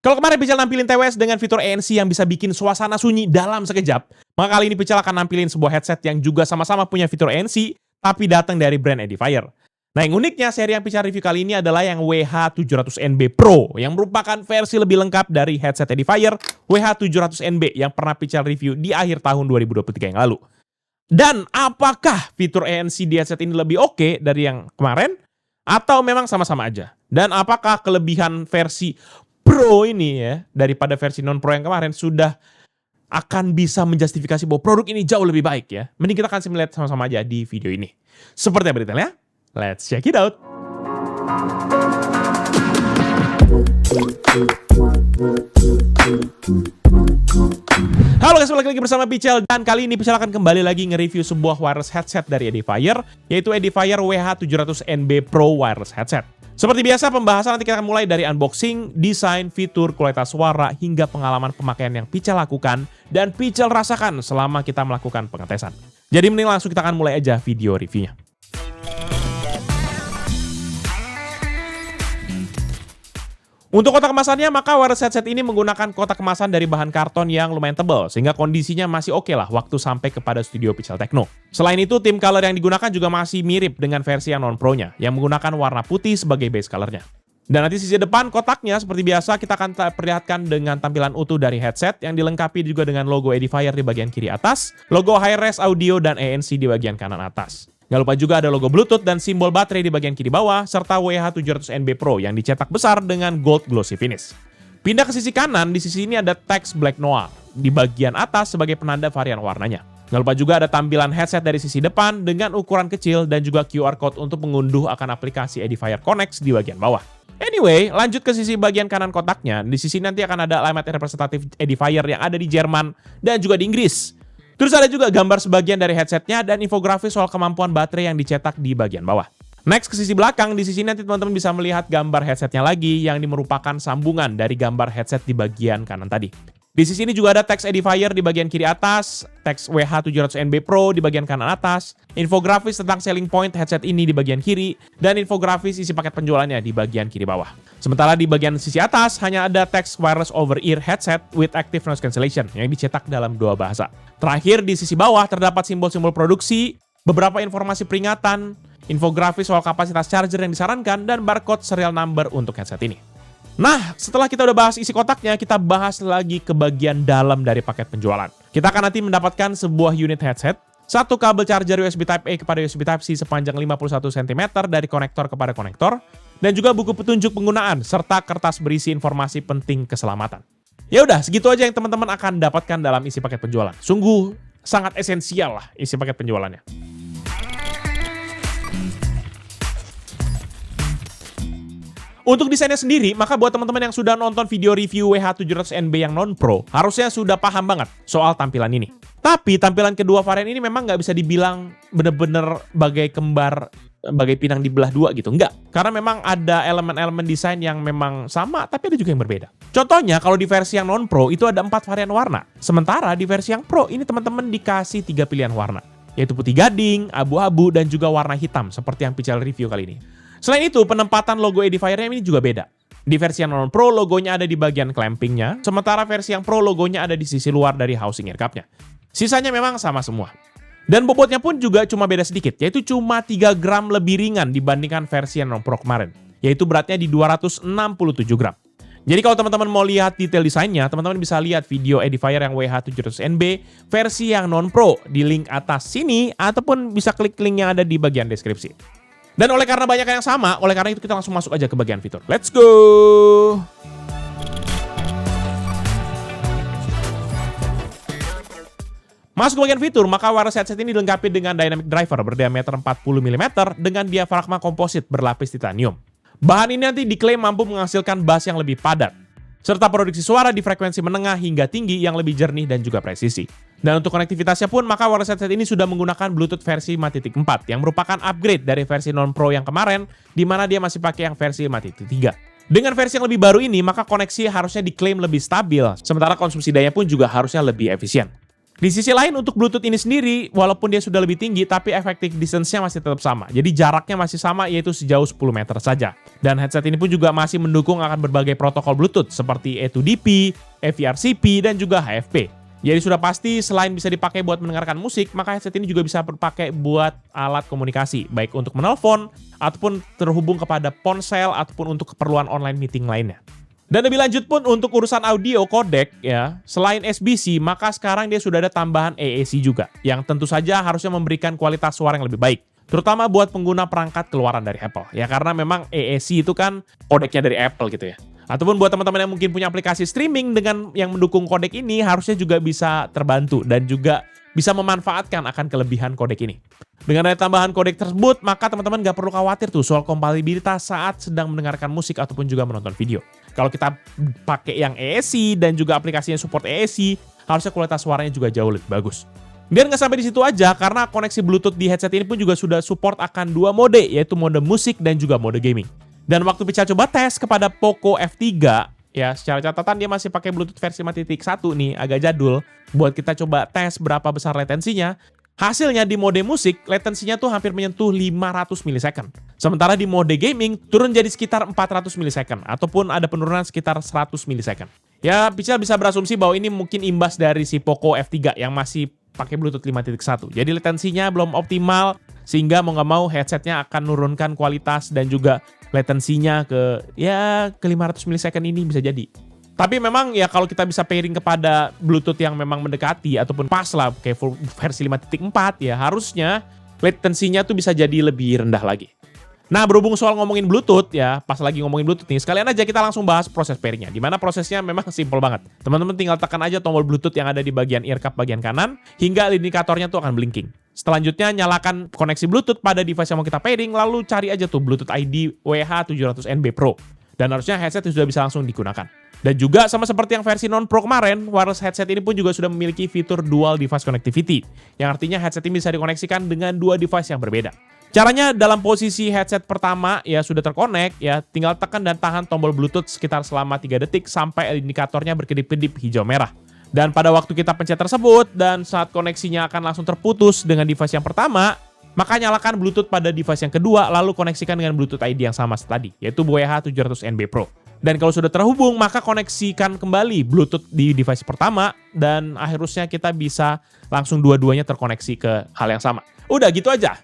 Kalau kemarin Pical nampilin TWS dengan fitur ANC yang bisa bikin suasana sunyi dalam sekejap, maka kali ini Pical akan nampilin sebuah headset yang juga sama-sama punya fitur ANC, tapi datang dari brand Edifier. Nah, yang uniknya seri yang Pical review kali ini adalah yang WH700NB Pro, yang merupakan versi lebih lengkap dari headset Edifier WH700NB yang pernah Pical review di akhir tahun 2023 yang lalu. Dan apakah fitur ANC di headset ini lebih oke dari yang kemarin? Atau memang sama-sama aja? Dan apakah kelebihan versi Pro ini ya, daripada versi non-Pro yang kemarin sudah akan bisa menjustifikasi bahwa produk ini jauh lebih baik ya? Mending kita akan melihat sama-sama aja di video ini. Seperti apa detailnya? Let's check it out! Halo guys, balik lagi bersama Pical, dan kali ini Pical akan kembali lagi nge-review sebuah wireless headset dari Edifier, yaitu Edifier WH700NB Pro Wireless Headset. Seperti biasa, pembahasan nanti kita akan mulai dari unboxing, desain, fitur, kualitas suara, hingga pengalaman pemakaian yang Pical lakukan dan Pical rasakan selama kita melakukan pengetesan. Jadi mending langsung kita akan mulai aja video reviewnya. Untuk kotak kemasannya, maka wireless headset ini menggunakan kotak kemasan dari bahan karton yang lumayan tebal, sehingga kondisinya masih oke lah waktu sampai kepada studio Pical Techno. Selain itu, tim color yang digunakan juga masih mirip dengan versi yang non-pro-nya, yang menggunakan warna putih sebagai base colornya. Dan nanti sisi depan kotaknya, seperti biasa, kita akan perlihatkan dengan tampilan utuh dari headset, yang dilengkapi juga dengan logo Edifier di bagian kiri atas, logo Hi-Res Audio dan ANC di bagian kanan atas. Nggak lupa juga ada logo Bluetooth dan simbol baterai di bagian kiri bawah, serta WH700NB Pro yang dicetak besar dengan gold glossy finish. Pindah ke sisi kanan, di sisi ini ada teks Black Noir di bagian atas sebagai penanda varian warnanya. Nggak lupa juga ada tampilan headset dari sisi depan dengan ukuran kecil dan juga QR Code untuk mengunduh akan aplikasi Edifier Connect di bagian bawah. Anyway, lanjut ke sisi bagian kanan kotaknya. Di sisi nanti akan ada alamat representatif Edifier yang ada di Jerman dan juga di Inggris. Terus ada juga gambar sebagian dari headsetnya dan infografis soal kemampuan baterai yang dicetak di bagian bawah. Next ke sisi belakang, di sisi nanti teman-teman bisa melihat gambar headsetnya lagi yang ini merupakan sambungan dari gambar headset di bagian kanan tadi. Di sisi ini juga ada teks Edifier di bagian kiri atas, teks WH700NB Pro di bagian kanan atas, infografis tentang selling point headset ini di bagian kiri, dan infografis isi paket penjualannya di bagian kiri bawah. Sementara di bagian sisi atas hanya ada teks wireless over-ear headset with active noise cancellation yang dicetak dalam dua bahasa. Terakhir di sisi bawah terdapat simbol-simbol produksi, beberapa informasi peringatan, infografis soal kapasitas charger yang disarankan, dan barcode serial number untuk headset ini. Nah, setelah kita udah bahas isi kotaknya, kita bahas lagi ke bagian dalam dari paket penjualan. Kita akan nanti mendapatkan sebuah unit headset, satu kabel charger USB Type-A kepada USB Type-C sepanjang 51 cm dari konektor kepada konektor, dan juga buku petunjuk penggunaan, serta kertas berisi informasi penting keselamatan. Ya udah, segitu aja yang teman-teman akan dapatkan dalam isi paket penjualan. Sungguh sangat esensial lah isi paket penjualannya. Untuk desainnya sendiri, maka buat teman-teman yang sudah nonton video review WH700NB yang non-pro, harusnya sudah paham banget soal tampilan ini. Tapi tampilan kedua varian ini memang nggak bisa dibilang bener-bener bagai kembar, bagai pinang dibelah dua gitu. Enggak, karena memang ada elemen-elemen desain yang memang sama, tapi ada juga yang berbeda. Contohnya, kalau di versi yang non-pro itu ada 4 varian warna. Sementara di versi yang pro, ini teman-teman dikasih 3 pilihan warna, yaitu putih gading, abu-abu, dan juga warna hitam, seperti yang Pical review kali ini. Selain itu, penempatan logo Edifier-nya ini juga beda. Di versi yang non-pro, logonya ada di bagian clamping-nya, sementara versi yang pro, logonya ada di sisi luar dari housing ear cup-nya. Sisanya memang sama semua. Dan bobotnya pun juga cuma beda sedikit, yaitu cuma 3 gram lebih ringan dibandingkan versi yang non-pro kemarin, yaitu beratnya di 267 gram. Jadi kalau teman-teman mau lihat detail desainnya, teman-teman bisa lihat video Edifier yang WH700NB versi yang non-pro di link atas sini, ataupun bisa klik link yang ada di bagian deskripsi. Dan oleh karena banyak yang sama, oleh karena itu kita langsung masuk aja ke bagian fitur. Let's go! Masuk ke bagian fitur, maka wireless headset ini dilengkapi dengan dynamic driver berdiameter 40 mm dengan diafragma komposit berlapis titanium. Bahan ini nanti diklaim mampu menghasilkan bass yang lebih padat, serta produksi suara di frekuensi menengah hingga tinggi yang lebih jernih dan juga presisi. Dan untuk konektivitasnya pun, maka wireless headset ini sudah menggunakan Bluetooth versi 5.4 yang merupakan upgrade dari versi non-pro yang kemarin, di mana dia masih pakai yang versi 5.3. Dengan versi yang lebih baru ini, maka koneksi harusnya diklaim lebih stabil, sementara konsumsi daya pun juga harusnya lebih efisien. Di sisi lain untuk Bluetooth ini sendiri, walaupun dia sudah lebih tinggi, tapi effective distance-nya masih tetap sama. Jadi jaraknya masih sama, yaitu sejauh 10 meter saja. Dan headset ini pun juga masih mendukung akan berbagai protokol Bluetooth seperti E2DP, EVRCP, dan juga HFP. Jadi sudah pasti selain bisa dipakai buat mendengarkan musik, maka headset ini juga bisa dipakai buat alat komunikasi, baik untuk menelpon, ataupun terhubung kepada ponsel, ataupun untuk keperluan online meeting lainnya. Dan lebih lanjut pun untuk urusan audio codec ya, selain SBC maka sekarang dia sudah ada tambahan AAC juga yang tentu saja harusnya memberikan kualitas suara yang lebih baik, terutama buat pengguna perangkat keluaran dari Apple ya, karena memang AAC itu kan kodeknya dari Apple gitu ya. Ataupun buat teman-teman yang mungkin punya aplikasi streaming dengan yang mendukung kodek ini harusnya juga bisa terbantu dan juga bisa memanfaatkan akan kelebihan kodek ini. Dengan ada tambahan kodek tersebut, maka teman-teman nggak perlu khawatir tuh soal kompatibilitas saat sedang mendengarkan musik ataupun juga menonton video. Kalau kita pakai yang AAC dan juga aplikasinya support AAC, harusnya kualitas suaranya juga jauh lebih bagus. Dan nggak sampai di situ aja, karena koneksi Bluetooth di headset ini pun juga sudah support akan dua mode, yaitu mode musik dan juga mode gaming. Dan waktu Pical coba tes kepada Poco F3, ya secara catatan dia masih pakai Bluetooth versi 5.1 nih, agak jadul. Buat kita coba tes berapa besar latensinya. Hasilnya di mode musik, latensinya tuh hampir menyentuh 500 milisecond. Sementara di mode gaming, turun jadi sekitar 400 milisecond. Ataupun ada penurunan sekitar 100 milisecond. Ya, Pical bisa berasumsi bahwa ini mungkin imbas dari si Poco F3 yang masih pakai Bluetooth 5.1. Jadi latensinya belum optimal, sehingga mau nggak mau headsetnya akan menurunkan kualitas dan juga latensinya ke 500 milisecond ini bisa jadi. Tapi memang ya kalau kita bisa pairing kepada Bluetooth yang memang mendekati ataupun pas lah kayak full versi 5.4 ya, harusnya latensinya tuh bisa jadi lebih rendah lagi. Nah, berhubung soal ngomongin Bluetooth ya, pas lagi ngomongin Bluetooth nih, sekalian aja kita langsung bahas proses pairingnya. Dimana prosesnya memang simple banget. Teman-teman tinggal tekan aja tombol Bluetooth yang ada di bagian ear cup bagian kanan, hingga indikatornya tuh akan blinking. Selanjutnya nyalakan koneksi Bluetooth pada device yang mau kita pairing, lalu cari aja tuh Bluetooth ID WH700NB Pro. Dan harusnya headset sudah bisa langsung digunakan. Dan juga sama seperti yang versi non-Pro kemarin, wireless headset ini pun juga sudah memiliki fitur dual device connectivity, yang artinya headset ini bisa dikoneksikan dengan dua device yang berbeda. Caranya dalam posisi headset pertama ya sudah terkonek ya, tinggal tekan dan tahan tombol Bluetooth sekitar selama 3 detik sampai indikatornya berkedip-kedip hijau merah. Dan pada waktu kita pencet tersebut dan saat koneksinya akan langsung terputus dengan device yang pertama, maka nyalakan Bluetooth pada device yang kedua lalu koneksikan dengan Bluetooth ID yang sama tadi, yaitu WH700NB Pro. Dan kalau sudah terhubung, maka koneksikan kembali Bluetooth di device pertama dan akhirnya kita bisa langsung dua-duanya terkoneksi ke hal yang sama. Udah gitu aja.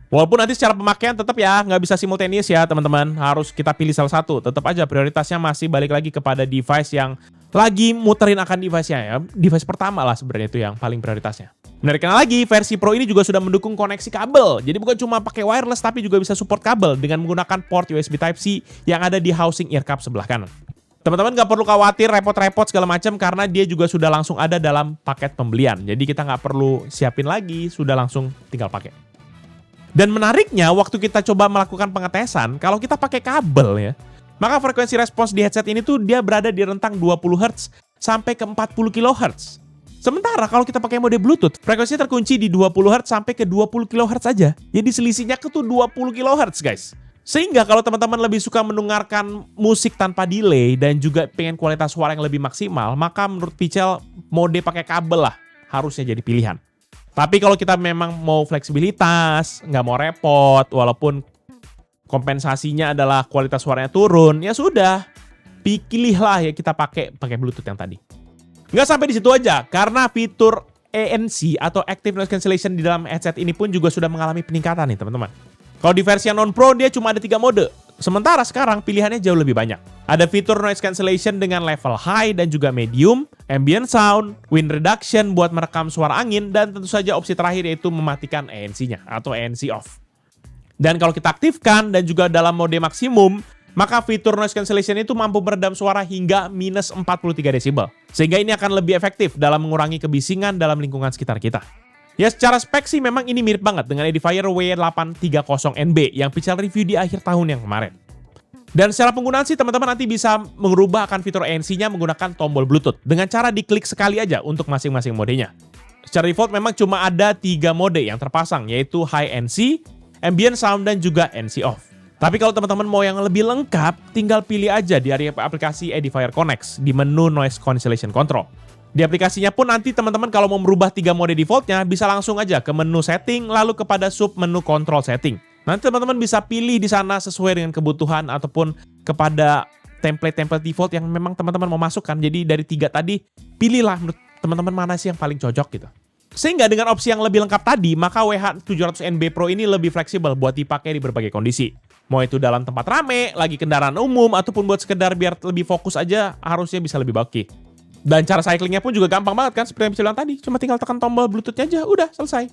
Walaupun nanti secara pemakaian tetap ya nggak bisa simultaneous ya teman-teman, harus kita pilih salah satu. Tetap aja prioritasnya masih balik lagi kepada device yang lagi muterin akan device-nya ya. Device pertama lah sebenarnya itu yang paling prioritasnya. Menariknya lagi, versi Pro ini juga sudah mendukung koneksi kabel. Jadi bukan cuma pakai wireless tapi juga bisa support kabel dengan menggunakan port USB Type-C yang ada di housing ear cup sebelah kanan. Teman-teman nggak perlu khawatir repot-repot segala macam karena dia juga sudah langsung ada dalam paket pembelian. Jadi kita nggak perlu siapin lagi, sudah langsung tinggal pakai. Dan menariknya, waktu kita coba melakukan pengetesan, kalau kita pakai kabel ya, maka frekuensi respons di headset ini tuh dia berada di rentang 20 Hz sampai ke 40 kHz. Sementara kalau kita pakai mode Bluetooth, frekuensinya terkunci di 20 Hz sampai ke 20 kHz aja. Jadi selisihnya ke tuh 20 kHz guys. Sehingga kalau teman-teman lebih suka mendengarkan musik tanpa delay dan juga pengen kualitas suara yang lebih maksimal, maka menurut Pical mode pakai kabel lah harusnya jadi pilihan. Tapi kalau kita memang mau fleksibilitas, nggak mau repot, walaupun kompensasinya adalah kualitas suaranya turun, ya sudah, pilihlah ya kita pakai Bluetooth yang tadi. Nggak sampai di situ aja, karena fitur ANC atau Active Noise Cancellation di dalam headset ini pun juga sudah mengalami peningkatan nih teman-teman. Kalau di versi non-Pro dia cuma ada 3 mode, sementara sekarang pilihannya jauh lebih banyak. Ada fitur noise cancellation dengan level high dan juga medium, ambient sound, wind reduction buat merekam suara angin, dan tentu saja opsi terakhir yaitu mematikan ANC-nya atau ANC off. Dan kalau kita aktifkan dan juga dalam mode maksimum, maka fitur noise cancellation itu mampu meredam suara hingga minus 43 desibel. Sehingga ini akan lebih efektif dalam mengurangi kebisingan dalam lingkungan sekitar kita. Ya secara spek sih memang ini mirip banget dengan Edifier W830NB yang Pical review di akhir tahun yang kemarin. Dan secara penggunaan sih teman-teman nanti bisa mengubah akan fitur ANC-nya menggunakan tombol Bluetooth dengan cara diklik sekali aja untuk masing-masing modenya. Secara default memang cuma ada 3 mode yang terpasang yaitu High NC, Ambient Sound, dan juga NC Off. Tapi kalau teman-teman mau yang lebih lengkap, tinggal pilih aja di area aplikasi Edifier Connect di menu Noise Cancellation Control. Di aplikasinya pun nanti teman-teman kalau mau merubah 3 mode defaultnya, bisa langsung aja ke menu setting, lalu kepada sub menu control setting. Nanti teman-teman bisa pilih di sana sesuai dengan kebutuhan ataupun kepada template-template default yang memang teman-teman mau masukkan. Jadi dari 3 tadi, pilihlah menurut teman-teman mana sih yang paling cocok gitu. Sehingga dengan opsi yang lebih lengkap tadi, maka WH700NB Pro ini lebih fleksibel buat dipakai di berbagai kondisi. Mau itu dalam tempat rame, lagi kendaraan umum, ataupun buat sekedar biar lebih fokus aja, harusnya bisa lebih bulky. Dan cara cyclingnya pun juga gampang banget kan, seperti yang bisa bilang tadi. Cuma tinggal tekan tombol Bluetooth-nya aja, udah selesai.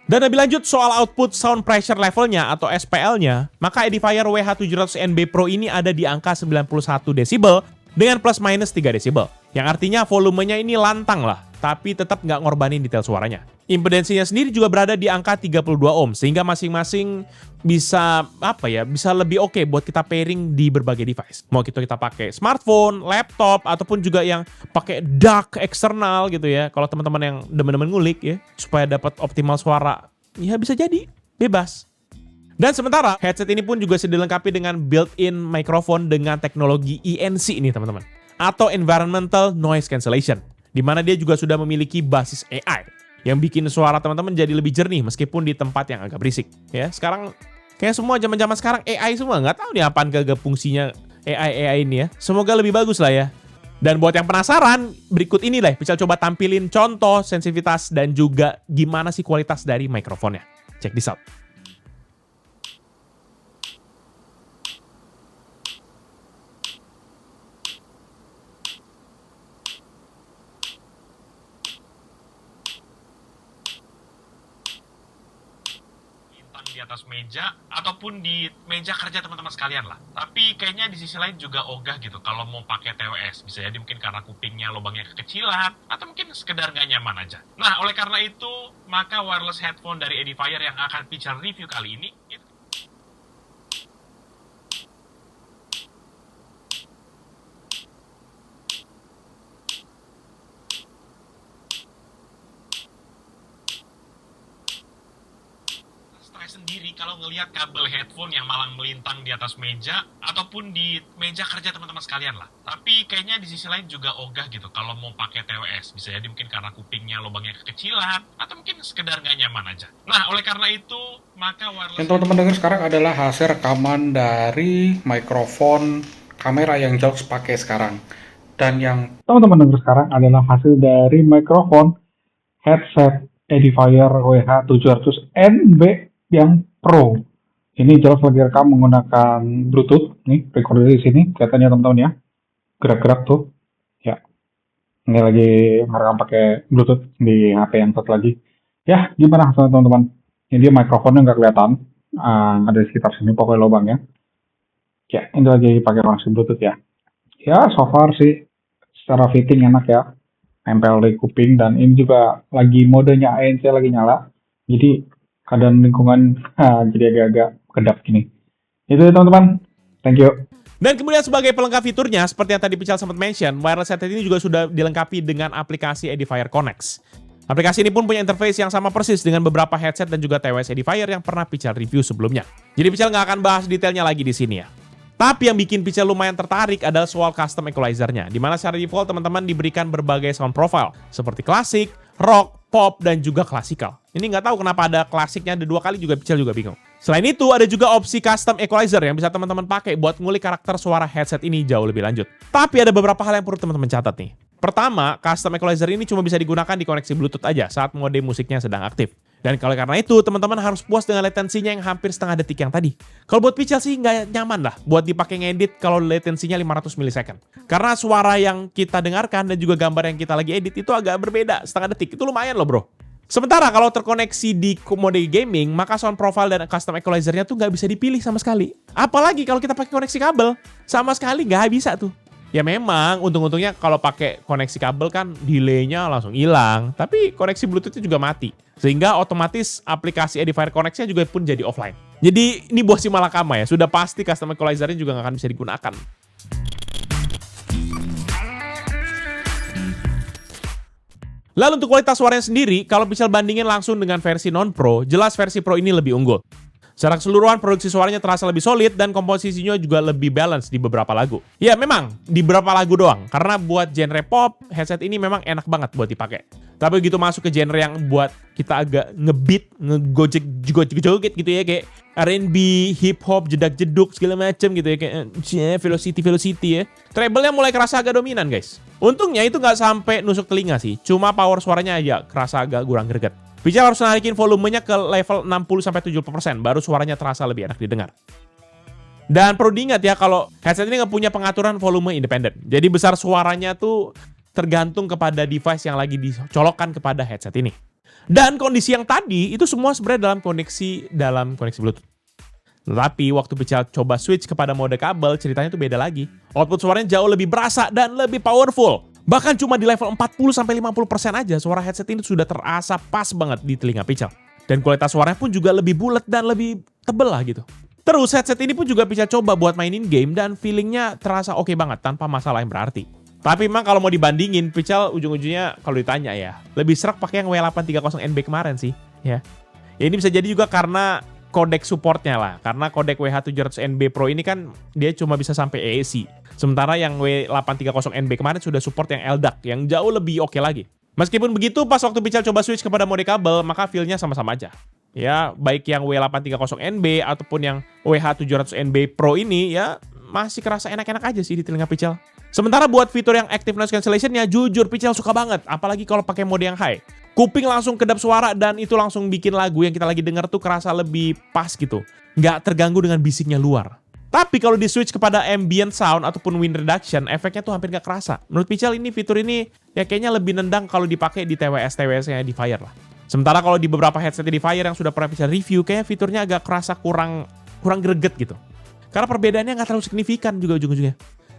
Dan lebih lanjut soal output sound pressure levelnya atau SPL-nya, maka Edifier WH700NB Pro ini ada di angka 91 desibel dengan plus minus 3 desibel. Yang artinya volumenya ini lantang lah, tapi tetap nggak ngorbanin detail suaranya. Impedensinya sendiri juga berada di angka 32 ohm, sehingga masing-masing bisa bisa lebih oke buat kita pairing di berbagai device. Mau kita pakai smartphone, laptop, ataupun juga yang pakai DAC eksternal gitu ya. Kalau teman-teman yang demen-demen ngulik ya, supaya dapat optimal suara, ya bisa jadi, bebas. Dan sementara, headset ini pun juga sudah dilengkapi dengan built-in microphone dengan teknologi ENC ini teman-teman. Atau Environmental Noise Cancellation, di mana dia juga sudah memiliki basis AI yang bikin suara teman-teman jadi lebih jernih meskipun di tempat yang agak berisik. Ya, sekarang kayak semua zaman-zaman sekarang AI semua, nggak tahu nih apaan kagak fungsinya AI ini ya. Semoga lebih bagus lah ya. Dan buat yang penasaran, berikut ini lah bisa coba tampilin contoh sensitivitas dan juga gimana sih kualitas dari mikrofonnya. Check this out. Di atas meja ataupun di meja kerja teman-teman sekalian lah. Tapi kayaknya di sisi lain juga ogah gitu kalau mau pakai TWS. Bisa jadi mungkin karena kupingnya lubangnya kekecilan atau mungkin sekedar nggak nyaman aja. Nah, oleh karena itu, maka wireless headphone dari Edifier yang akan feature review kali ini sendiri kalau ngelihat kabel headphone yang malang melintang di atas meja ataupun di meja kerja teman-teman sekalian lah. Tapi kayaknya di sisi lain juga ogah gitu kalau mau pakai TWS. Bisa jadi mungkin karena kupingnya lubangnya kekecilan atau mungkin sekedar nggak nyaman aja. Nah, oleh karena itu, maka wireless... Yang teman-teman dengar sekarang adalah hasil rekaman dari mikrofon kamera yang Jaux pakai sekarang. Dan yang teman-teman dengar sekarang adalah hasil dari mikrofon headset Edifier WH700NB yang Pro. Ini Jaux lagi rekam menggunakan Bluetooth. Nih, recorder di sini. Kelihatannya teman-teman ya. Gerak-gerak tuh. Ya. Ini lagi merekam pakai Bluetooth di HP yang satu lagi. Ya, gimana hasilnya teman-teman? Ini dia mikrofonnya nggak kelihatan. Ada di sekitar sini pokoknya lubangnya. Ya, ini lagi pakai koneksi Bluetooth ya. Ya, so far sih secara fitting enak ya. Nempel di kuping dan ini juga lagi modenya ANC lagi nyala. Jadi keadaan lingkungan jadi agak-agak kedap gini. Itu ya teman-teman. Thank you. Dan kemudian sebagai pelengkap fiturnya, seperti yang tadi Pical sempat mention, wireless headset ini juga sudah dilengkapi dengan aplikasi Edifier Connect. Aplikasi ini pun punya interface yang sama persis dengan beberapa headset dan juga TWS Edifier yang pernah Pical review sebelumnya. Jadi Pical nggak akan bahas detailnya lagi di sini ya. Tapi yang bikin Pical lumayan tertarik adalah soal custom equalizer-nya, di mana secara default teman-teman diberikan berbagai sound profile, seperti klasik, rock, pop, dan juga klasikal. Ini nggak tahu kenapa ada klasiknya, ada 2 kali juga Pical juga bingung. Selain itu, ada juga opsi custom equalizer yang bisa teman-teman pakai buat ngulik karakter suara headset ini jauh lebih lanjut. Tapi ada beberapa hal yang perlu teman-teman catat nih. Pertama, custom equalizer ini cuma bisa digunakan di koneksi Bluetooth aja saat mode musiknya sedang aktif. Dan kalau karena itu, teman-teman harus puas dengan latensinya yang hampir setengah detik yang tadi. Kalau buat Pical sih nggak nyaman lah buat dipakai ngedit kalau latensinya 500 milisecond. Karena suara yang kita dengarkan dan juga gambar yang kita lagi edit itu agak berbeda, setengah detik. Itu lumayan loh bro. Sementara kalau terkoneksi di mode gaming, maka sound profile dan custom equalizer-nya tuh nggak bisa dipilih sama sekali. Apalagi kalau kita pakai koneksi kabel, sama sekali nggak bisa tuh. Ya memang, untung-untungnya kalau pakai koneksi kabel kan delay-nya langsung hilang. Tapi koneksi Bluetooth-nya juga mati. Sehingga otomatis aplikasi Edifier Connect-nya juga pun jadi offline. Jadi ini buah si malakama ya, sudah pasti custom equalizer-nya juga nggak akan bisa digunakan. Lalu untuk kualitas suaranya sendiri, kalau bisa bandingin langsung dengan versi non-Pro, jelas versi Pro ini lebih unggul. Secara keseluruhan produksi suaranya terasa lebih solid dan komposisinya juga lebih balance di beberapa lagu. Ya memang di beberapa lagu doang, karena buat genre pop, headset ini memang enak banget buat dipakai. Tapi begitu masuk ke genre yang buat kita agak ngebeat, ngegojek-joget gitu ya, kayak R&B, hip hop, jedak-jeduk segala macem gitu ya, kayak velocity ya. Treble-nya mulai kerasa agak dominan guys. Untungnya itu nggak sampai nusuk telinga sih, cuma power suaranya aja kerasa agak kurang greget. Pical harus naikin volumenya ke level 60-70% baru suaranya terasa lebih enak didengar. Dan perlu diingat ya kalau headset ini nggak punya pengaturan volume independen. Jadi besar suaranya tuh tergantung kepada device yang lagi dicolokkan kepada headset ini. Dan kondisi yang tadi itu semua sebenarnya dalam koneksi Bluetooth. Tetapi waktu Pical coba switch kepada mode kabel, ceritanya tuh beda lagi. Output suaranya jauh lebih berasa dan lebih powerful. Bahkan cuma di level 40-50% aja suara headset ini sudah terasa pas banget di telinga Pical. Dan kualitas suaranya pun juga lebih bulat dan lebih tebel lah gitu. Terus headset ini pun juga Pical coba buat mainin game dan feelingnya terasa oke banget tanpa masalah yang berarti. Tapi memang kalau mau dibandingin, Pical ujung-ujungnya kalau ditanya ya, lebih serak pakai yang W830NB kemarin sih. Ya ini bisa jadi juga karena kodek supportnya lah. Karena kodek WH700NB Pro ini kan dia cuma bisa sampai AAC. Sementara yang W830NB kemarin sudah support yang LDAC, yang jauh lebih oke lagi. Meskipun begitu, pas waktu Pical coba switch kepada mode kabel, maka feel-nya sama-sama aja. Ya, baik yang W830NB ataupun yang WH700NB Pro ini, ya masih kerasa enak-enak aja sih di telinga Pical. Sementara buat fitur yang Active Noise Cancellation-nya, jujur Pical suka banget. Apalagi kalau pakai mode yang high. Kuping langsung kedap suara dan itu langsung bikin lagu yang kita lagi denger tuh kerasa lebih pas gitu. Nggak terganggu dengan bisiknya luar. Tapi kalau di switch kepada ambient sound ataupun wind reduction, efeknya tuh hampir nggak kerasa. Menurut Pical ini fitur ini ya kayaknya lebih nendang kalau dipakai di TWS-nya Edifier lah. Sementara kalau di beberapa headset Edifier yang sudah pernah Pical review, kayaknya fiturnya agak kerasa kurang greget gitu. Karena perbedaannya nggak terlalu signifikan juga ujung-ujungnya.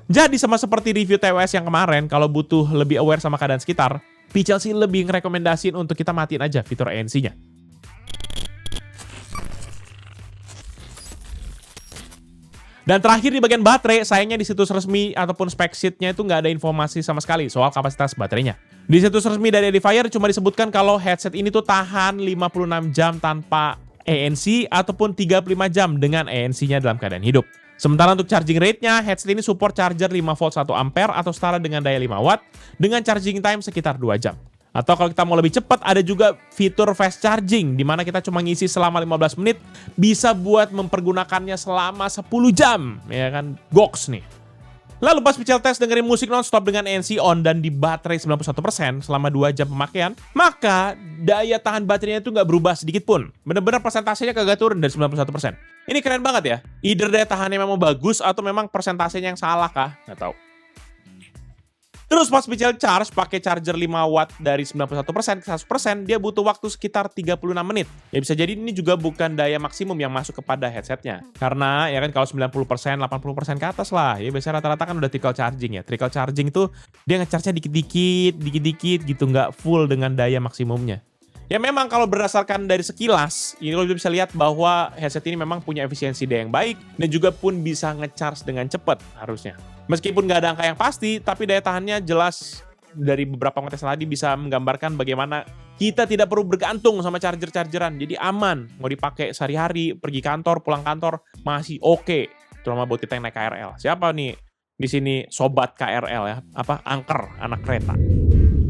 Jadi sama seperti review TWS yang kemarin, kalau butuh lebih aware sama keadaan sekitar, Pical sih lebih ngerekomendasiin untuk kita matiin aja fitur ANC-nya. Dan terakhir di bagian baterai, sayangnya di situs resmi ataupun spec sheet-nya itu nggak ada informasi sama sekali soal kapasitas baterainya. Di situs resmi dari Edifier cuma disebutkan kalau headset ini tuh tahan 56 jam tanpa ANC ataupun 35 jam dengan ANC-nya dalam keadaan hidup. Sementara untuk charging rate-nya, headset ini support charger 5 volt 1 ampere atau setara dengan daya 5 watt dengan charging time sekitar 2 jam. Atau kalau kita mau lebih cepat, ada juga fitur fast charging, di mana kita cuma ngisi selama 15 menit, bisa buat mempergunakannya selama 10 jam. Ya kan, goks nih. Lalu pas Pical tes dengerin musik non-stop dengan ANC on dan di baterai 91% selama 2 jam pemakaian, maka daya tahan baterainya itu nggak berubah sedikit pun. Bener-bener persentasenya kagak turun dari 91%. Ini keren banget ya. Either daya tahannya memang bagus atau memang persentasenya yang salah kah? Nggak tahu. Terus pas Pical charge pakai charger 5 watt dari 91% ke 100%, dia butuh waktu sekitar 36 menit. Ya bisa jadi ini juga bukan daya maksimum yang masuk kepada headsetnya. Karena ya kan kalau 90%, 80% ke atas lah. Ya biasanya rata-rata kan udah trickle charging ya. Trickle charging itu dia nge-charge-nya dikit-dikit gitu, nggak full dengan daya maksimumnya. Ya memang kalau berdasarkan dari sekilas, ini lo bisa lihat bahwa headset ini memang punya efisiensi daya yang baik dan juga pun bisa nge-charge dengan cepat harusnya. Meskipun nggak ada angka yang pasti, tapi daya tahannya jelas dari beberapa kontes tadi bisa menggambarkan bagaimana kita tidak perlu bergantung sama charger-chargeran. Jadi aman, mau dipakai sehari-hari, pergi kantor, pulang kantor, masih oke. Terutama buat kita yang naik KRL. Siapa nih di sini sobat KRL ya? Apa? Angker, anak kereta.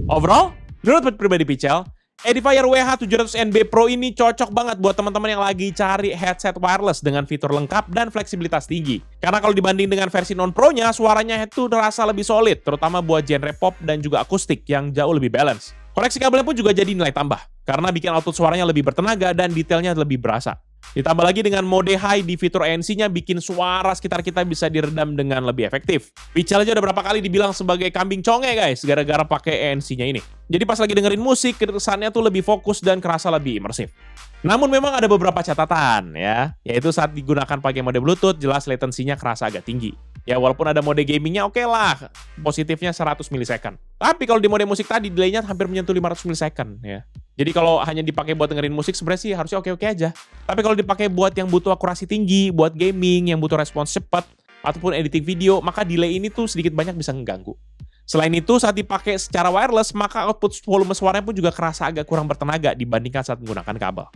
Overall, menurut pribadi Pical, Edifier WH700NB Pro ini cocok banget buat teman-teman yang lagi cari headset wireless dengan fitur lengkap dan fleksibilitas tinggi. Karena kalau dibanding dengan versi non-Pro-nya, suaranya itu terasa lebih solid, terutama buat genre pop dan juga akustik yang jauh lebih balance. Koneksi kabelnya pun juga jadi nilai tambah, karena bikin output suaranya lebih bertenaga dan detailnya lebih berasa. Ditambah lagi dengan mode high di fitur ANC-nya bikin suara sekitar kita bisa diredam dengan lebih efektif. Pical aja udah berapa kali dibilang sebagai kambing conge guys, gara-gara pakai ANC-nya ini. Jadi pas lagi dengerin musik, kesannya tuh lebih fokus dan kerasa lebih imersif. Namun memang ada beberapa catatan ya, yaitu saat digunakan pakai mode Bluetooth, jelas latensinya kerasa agak tinggi. Ya walaupun ada mode gamingnya oke lah, positifnya 100 millisecond. Tapi kalau di mode musik tadi, delaynya hampir menyentuh 500 millisecond ya. Jadi kalau hanya dipakai buat dengerin musik sebenarnya sih harusnya oke-oke aja. Tapi kalau dipakai buat yang butuh akurasi tinggi, buat gaming, yang butuh respons cepat, ataupun editing video, maka delay ini tuh sedikit banyak bisa mengganggu. Selain itu, saat dipakai secara wireless, maka output volume suaranya pun juga kerasa agak kurang bertenaga dibandingkan saat menggunakan kabel.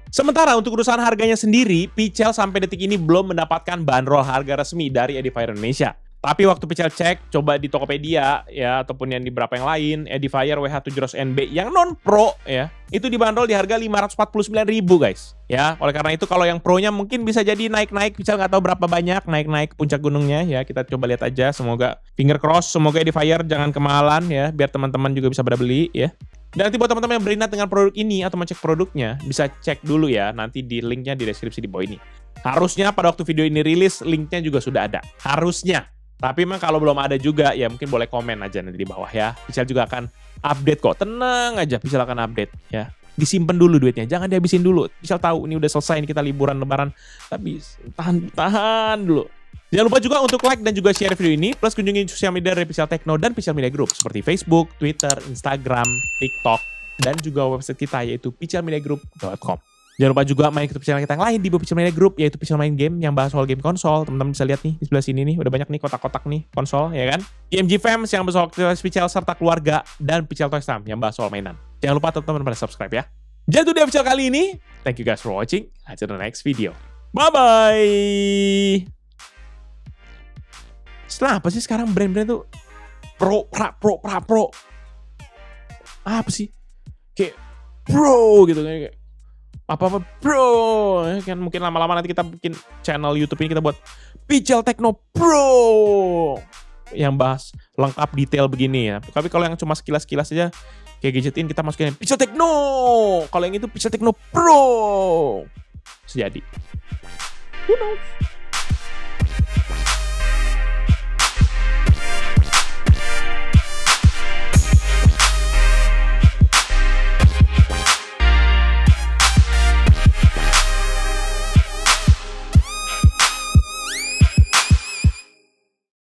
Sementara untuk urusan harganya sendiri, Pichel sampai detik ini belum mendapatkan bandrol harga resmi dari Edifier Indonesia. Tapi waktu Pichel cek, coba di Tokopedia ya ataupun yang di beberapa yang lain, Edifier WH700NB yang non Pro ya, itu dibanderol di harga 549.000 guys. Ya, oleh karena itu kalau yang Pro-nya mungkin bisa jadi naik-naik, Pichel nggak tahu berapa banyak naik-naik puncak gunungnya ya. Kita coba lihat aja, semoga finger cross, semoga Edifier jangan kemahalan ya, biar teman-teman juga bisa pada beli ya. Dan nanti buat teman-teman yang berminat dengan produk ini atau mau cek produknya, bisa cek dulu ya, nanti di linknya di deskripsi di bawah ini. Harusnya pada waktu video ini rilis, linknya juga sudah ada. Harusnya. Tapi memang kalau belum ada juga, ya mungkin boleh komen aja nanti di bawah ya. Pichel juga akan update kok. Tenang aja, Pichel akan update ya. Disimpan dulu duitnya, jangan dihabisin dulu. Pichel tahu ini udah selesai, ini kita liburan lebaran. Tapi tahan dulu. Jangan lupa juga untuk like dan juga share video ini. Plus kunjungi sosial media dari Pichel Techno dan Pichel Media Group. Seperti Facebook, Twitter, Instagram, TikTok. Dan juga website kita yaitu pichelmediagroup.com. Jangan lupa juga main YouTube channel kita yang lain di Pichel Media Group, yaitu Pichel Main Game yang bahas soal game konsol. Teman-teman bisa lihat nih di sebelah sini nih, udah banyak nih kotak-kotak nih konsol ya kan. IMG Fams yang bahas soal Pichel serta keluarga, dan Pichel Toys Time yang bahas soal mainan. Jangan lupa teman-teman pada subscribe ya. Jadi itu dia Pichel kali ini. Thank you guys for watching. Until the next video. Bye-bye. Setelah apa sih sekarang brand-brand tuh pro. Apa sih? Kayak pro gitu kayak apa-apa bro, kan mungkin lama-lama nanti kita bikin channel YouTube ini kita buat Pichel Techno Pro yang bahas lengkap detail begini ya. Tapi kalau yang cuma sekilas-sekilas aja kayak gadgetin, kita masukin Pichel Techno. Kalau yang itu Pichel Techno Pro. Sejadi. Who knows?